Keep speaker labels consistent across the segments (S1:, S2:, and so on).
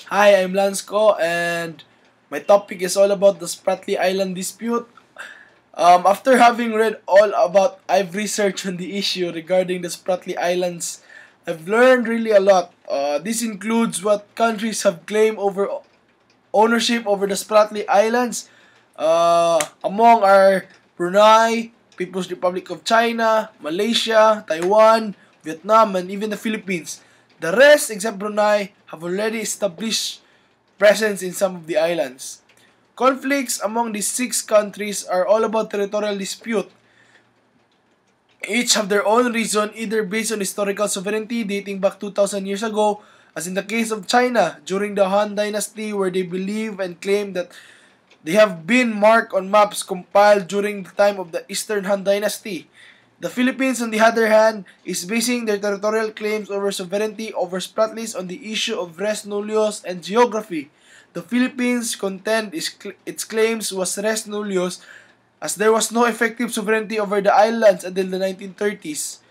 S1: Hi, I'm Lansco, and my topic is all about the Spratly Island dispute. After having read all about, I've researched on the issue regarding the Spratly Islands. I've learned really a lot. This includes what countries have claimed over ownership over the Spratly Islands. Among are Brunei, People's Republic of China, Malaysia, Taiwan, Vietnam, and even the Philippines. The rest, except Brunei, have already established presence in some of the islands. Conflicts among these six countries are all about territorial dispute. Each have their own reason, either based on historical sovereignty dating back 2,000 years ago, as in the case of China during the Han Dynasty, where they believe and claim that they have been marked on maps compiled during the time of the Eastern Han Dynasty. The Philippines, on the other hand, is basing their territorial claims over sovereignty over Spratlys on the issue of res nullius and geography. The Philippines contend its claims was res nullius as there was no effective sovereignty over the islands until the 1930s.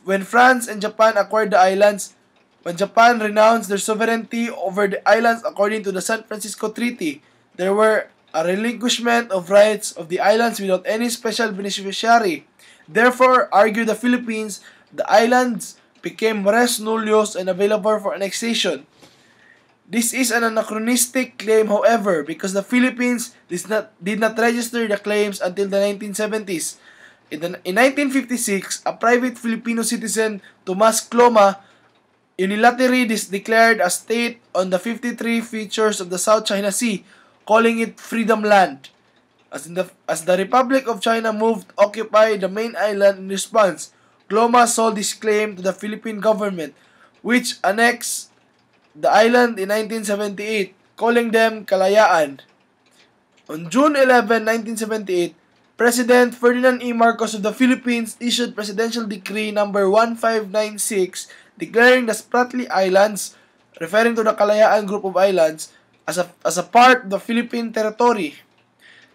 S1: When France and Japan acquired the islands, when Japan renounced their sovereignty over the islands according to the San Francisco Treaty, there were a relinquishment of rights of the islands without any special beneficiary. Therefore, argued the Philippines, the islands became res nullius and available for annexation. This is an anachronistic claim, however, because the Philippines did not register the claims until the 1970s. In 1956, a private Filipino citizen, Tomas Cloma, unilaterally declared a state on the 53 features of the South China Sea, calling it Freedom Land. As the Republic of China moved to occupy the main island in response, Cloma sold his claim to the Philippine government, which annexed the island in 1978, calling them Kalayaan. On June 11, 1978, President Ferdinand E. Marcos of the Philippines issued Presidential Decree number 1596 declaring the Spratly Islands, referring to the Kalayaan group of islands, as a part of the Philippine territory.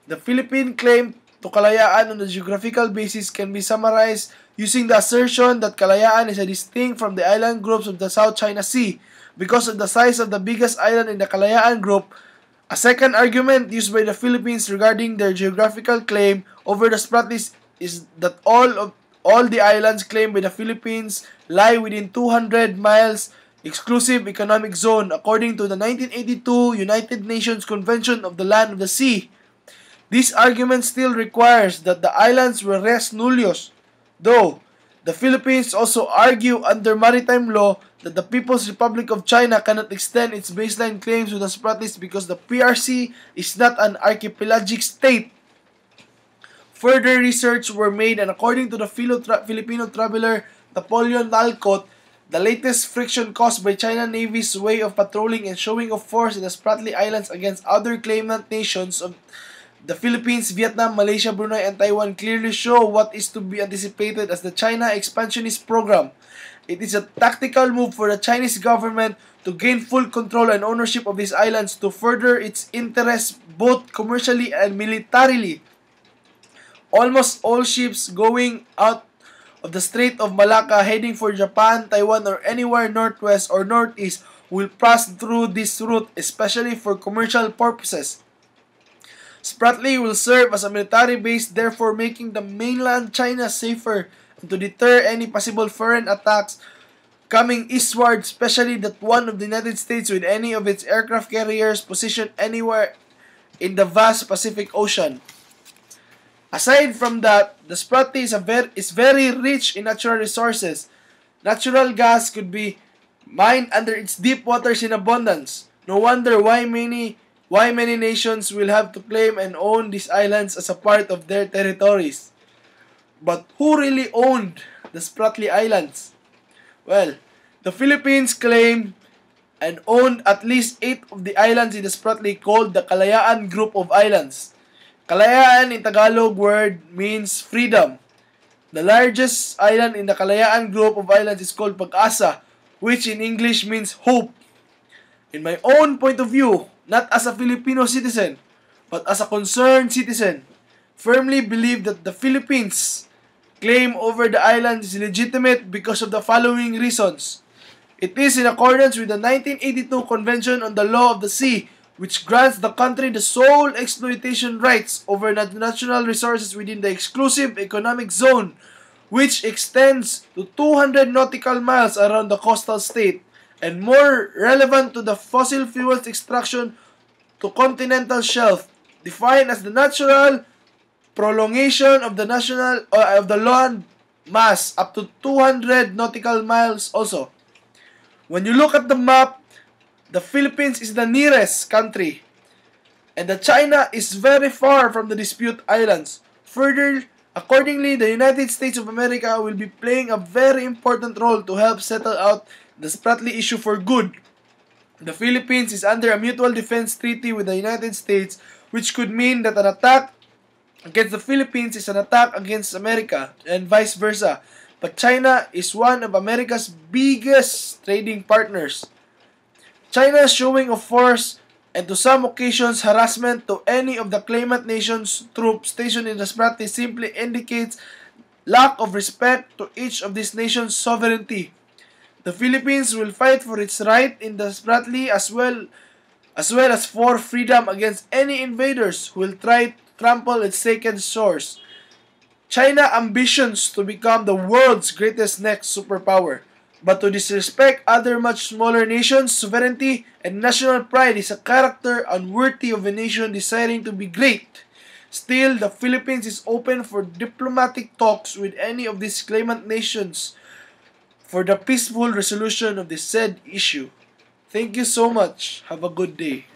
S1: The Philippine claim to Kalayaan on the geographical basis can be summarized using the assertion that Kalayaan is distinct from the island groups of the South China Sea because of the size of the biggest island in the Kalayaan group. A second argument used by the Philippines regarding their geographical claim over the Spratlys is that all the islands claimed by the Philippines lie within 200 miles exclusive economic zone according to the 1982 United Nations Convention of the Land of the Sea. This argument still requires that the islands were res nullius, though the Philippines also argue under maritime law that the People's Republic of China cannot extend its baseline claims to the Spratlys because the PRC is not an archipelagic state. Further research were made, and according to the Filipino traveler Napoleon Nalcott, the latest friction caused by China Navy's way of patrolling and showing of force in the Spratly Islands against other claimant nations of the Philippines, Vietnam, Malaysia, Brunei, and Taiwan clearly show what is to be anticipated as the China expansionist program. It is a tactical move for the Chinese government to gain full control and ownership of these islands to further its interests both commercially and militarily. Almost all ships going out of the Strait of Malacca heading for Japan, Taiwan, or anywhere northwest or northeast will pass through this route, especially for commercial purposes. Spratly will serve as a military base, therefore making the mainland China safer and to deter any possible foreign attacks coming eastward, especially that one of the United States with any of its aircraft carriers positioned anywhere in the vast Pacific Ocean. Aside from that, the Spratly is very rich in natural resources. Natural gas could be mined under its deep waters in abundance. No wonder why many nations will have to claim and own these islands as a part of their territories. But who really owned the Spratly Islands? Well, the Philippines claimed and owned at least 8 of the islands in the Spratly called the Kalayaan Group of Islands. Kalayaan in Tagalog word means freedom. The largest island in the Kalayaan Group of Islands is called Pag-asa, which in English means hope. In my own point of view, not as a Filipino citizen, but as a concerned citizen, firmly believe that the Philippines' claim over the island is legitimate because of the following reasons. It is in accordance with the 1982 Convention on the Law of the Sea, which grants the country the sole exploitation rights over natural resources within the exclusive economic zone, which extends to 200 nautical miles around the coastal state, and more relevant to the fossil fuels extraction to continental shelf, defined as the natural prolongation of the land mass up to 200 nautical miles also. When you look at the map, the Philippines is the nearest country, and the China is very far from the dispute islands. Further, accordingly, the United States of America will be playing a very important role to help settle out the Spratly issue for good. The Philippines is under a mutual defense treaty with the United States, which could mean that an attack against the Philippines is an attack against America, and vice versa. But China is one of America's biggest trading partners. China's showing of force and to some occasions harassment to any of the claimant nation's troops stationed in the Spratly simply indicates lack of respect to each of these nations' sovereignty. The Philippines will fight for its right in the Spratly as for freedom against any invaders who will try to trample its sacred shores. China ambitions to become the world's greatest next superpower, but to disrespect other much smaller nations' sovereignty and national pride is a character unworthy of a nation desiring to be great. Still, the Philippines is open for diplomatic talks with any of these claimant nations for the peaceful resolution of the said issue. Thank you so much. Have a good day.